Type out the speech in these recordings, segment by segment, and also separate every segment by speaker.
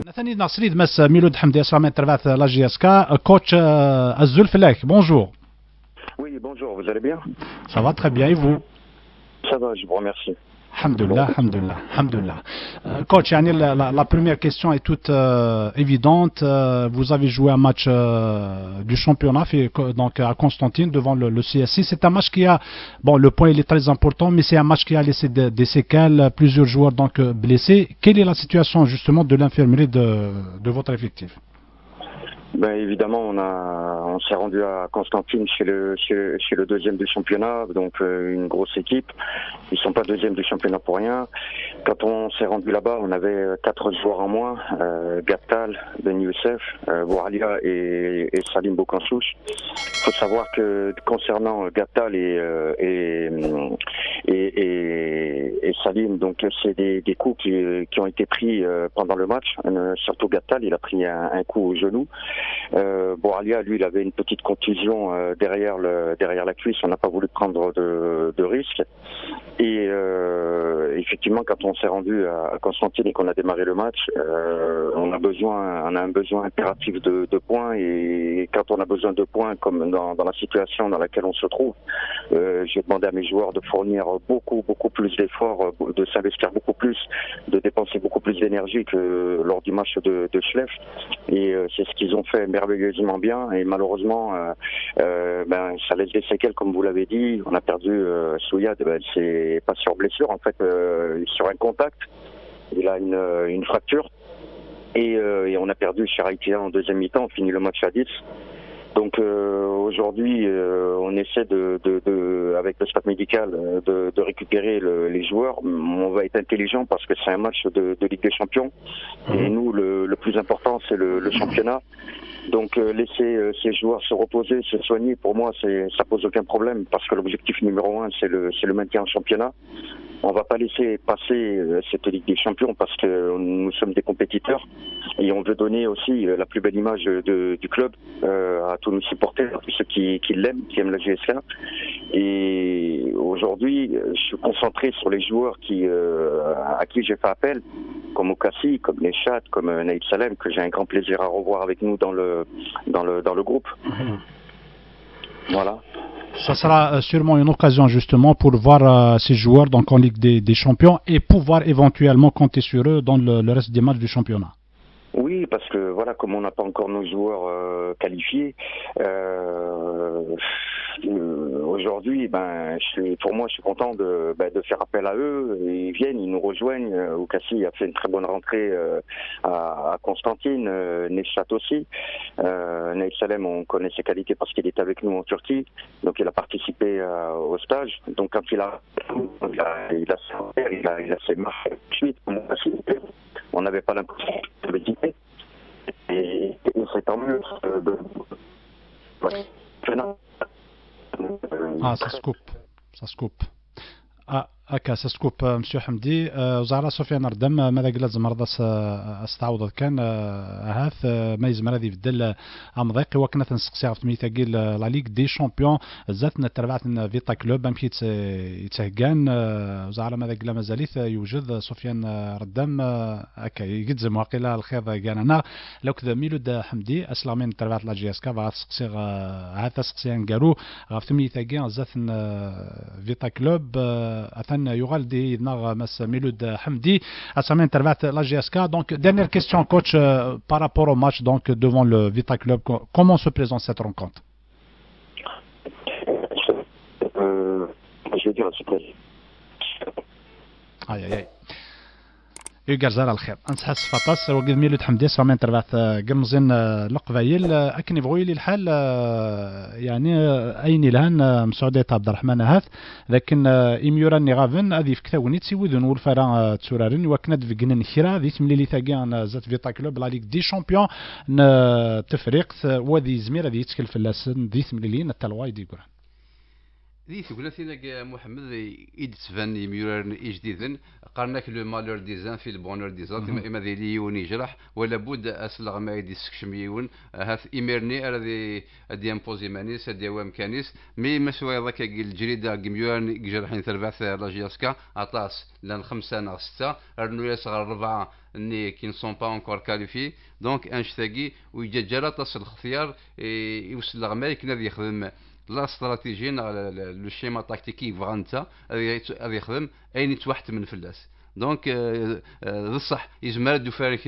Speaker 1: Nathani Nasrid, Mas Miloud Hamdi, Assalam Intervat, la GSK, coach Azul Felek, bonjour.
Speaker 2: Oui, bonjour, vous allez bien?
Speaker 1: Ça va très bien, et vous?
Speaker 2: Ça va, je vous remercie.
Speaker 1: Alhamdulillah, alhamdulillah, alhamdulillah. Coach, la première question est toute évidente. Vous avez joué un match du championnat donc à Constantine devant le CSI. C'est un match qui a, bon, le point il est très important, mais c'est un match qui a laissé des séquelles, plusieurs joueurs donc blessés. Quelle est la situation justement de l'infirmerie de votre effectif?
Speaker 2: Ben évidemment, on s'est rendu à Constantine chez le deuxième du championnat, donc une grosse équipe. Ils sont pas deuxième du championnat pour rien. Quand on s'est rendu là-bas, on avait 4 joueurs en moins, Gattal, Ben Youssef, Boualia et Salim Bokansouch. Il faut savoir que concernant Gattal et Salim, donc c'est des coups qui ont été pris pendant le match. Surtout Gattal, il a pris un coup au genou. Boualia, lui, il avait une petite contusion derrière la cuisse. On n'a pas voulu prendre de risque. Et effectivement, quand on s'est rendu à Constantine et qu'on a démarré le match, on a un besoin impératif de points. Et quand on a besoin de points, comme dans la situation dans laquelle on se trouve, j'ai demandé à mes joueurs de fournir beaucoup plus d'efforts, de s'investir beaucoup plus, de dépenser beaucoup plus d'énergie que lors du match de Schleff. Et c'est ce qu'ils ont fait merveilleusement bien. Et malheureusement, ça laisse des séquelles, comme vous l'avez dit. On a perdu Souyad, c'est pas sur blessure, en fait, sur un contact. Il a une fracture. Et on a perdu Charaïtia en deuxième mi-temps. On finit le match à 10. Donc aujourd'hui, on essaie avec le staff médical de récupérer les joueurs. On va être intelligent parce que c'est un match de Ligue des Champions. Et nous, le plus important, c'est le championnat. Donc laisser ces joueurs se reposer, se soigner, pour moi, ça pose aucun problème parce que l'objectif numéro 1, c'est le maintien en championnat. On va pas laisser passer cette Ligue des Champions parce que nous sommes des compétiteurs et on veut donner aussi la plus belle image du club à tous nos supporters, à tous ceux qui l'aiment, qui aiment la GSK. Et aujourd'hui, je suis concentré sur les joueurs à qui j'ai fait appel, comme Okassi, comme Neshat, comme Naïd Salem, que j'ai un grand plaisir à revoir avec nous dans le groupe. Voilà.
Speaker 1: Ça sera sûrement une occasion justement pour voir ces joueurs donc en Ligue des Champions et pouvoir éventuellement compter sur eux dans le reste des matchs du championnat.
Speaker 2: Oui, parce que voilà, comme on n'a pas encore nos joueurs qualifiés, aujourd'hui, pour moi, je suis content de faire appel à eux. Ils viennent, ils nous rejoignent. Okassi a fait une très bonne rentrée à Constantine, Neshat aussi. Naïd Salem, on connaît ses qualités parce qu'il est avec nous en Turquie, donc il a participé au stage. Donc quand il a ses marques de suite. On n'avait pas l'impression de l'équiper. Et c'est tant mieux.
Speaker 1: Ça se coupe. هكا ساسكوب مسيو حمدي وزعرا سفيان ردم ماذا قلت زمرض استعوض كان هاث ما يزمر هذه بدل امضيق وكنا نسقسي عرفت ميثاقي لا ليغ دي شامبيون زاتنا تربعتنا فيتا كلوب مشيت يتهكان وزعرا ماذا قلا مازاليث يوجد سفيان ردم هكا يقدزم واقيلا الخير كاننا لو كذا ميلود حمدي اسلامين تربعت لا جي اس كا سقسي هاث سقسيان قالو عرفت ميثاقي زاتنا فيتا كلوب أثن يغال دي نغ مس ميلود حمدي أسامين تربعت لا جي اس كا donc dernière question coach par rapport au match donc devant le Vita Club comment se présente cette rencontre?
Speaker 2: Je veux dire
Speaker 1: aïe يقرزال الخير انصح فطاس وقد ميلود حمدي سامين تربعت قمزين لقبايل اكن يبغوا لي الحال يعني اين الان مسعوديه عبد الرحمن هاث لكن اميوراني غافن هذه في كثاونيت سيوذن والفرا تسورارين وكنت في جنن خيرا ذي تملي ثاقي زات فيتا كلوب لا ليغ دي شامبيون تفريق وذي زمير هذه يتكل في اللاسن ذي تملي التلواي دي يقول
Speaker 3: ذي تقول ثينا محمد يدسفن يميرن جديدا قارناك لو مالور ديزان في البونور ديزان كما اما ذي ليون يجرح ولا بد اسلغ ما يدي سكشميون هاث ايميرني ارا دي امبوزي مانيس دي وام كانيس مي مسوى ذاك الجريده جميون جرحين ثرباث لاجياسكا اطاس لان 5 نا 6 ارنو يصغر 4 ني كي نسون با انكور كاليفي دونك انشتاقي ويجا جراطاس الخيار يوصل ما يكنا يخدم لا استراتيجي لو شيما تاكتيكي فغانتا هذا يخدم اين يتوحد من فلاس دونك بصح يزمر دو فارك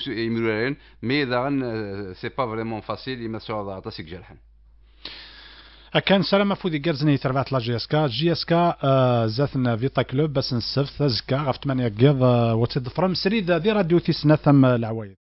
Speaker 3: يمرورين مي اذا سي با فريمون فاسيل يما سو عطاسك جرحا
Speaker 1: كان سلامة فودي كارزني تربعت لا جي اس كا جي اس كا زاتنا فيتا كلوب باش نسفت زكا غف 8 كيض وتدفرم سريد ذي راديو تيسنا ثم العوايد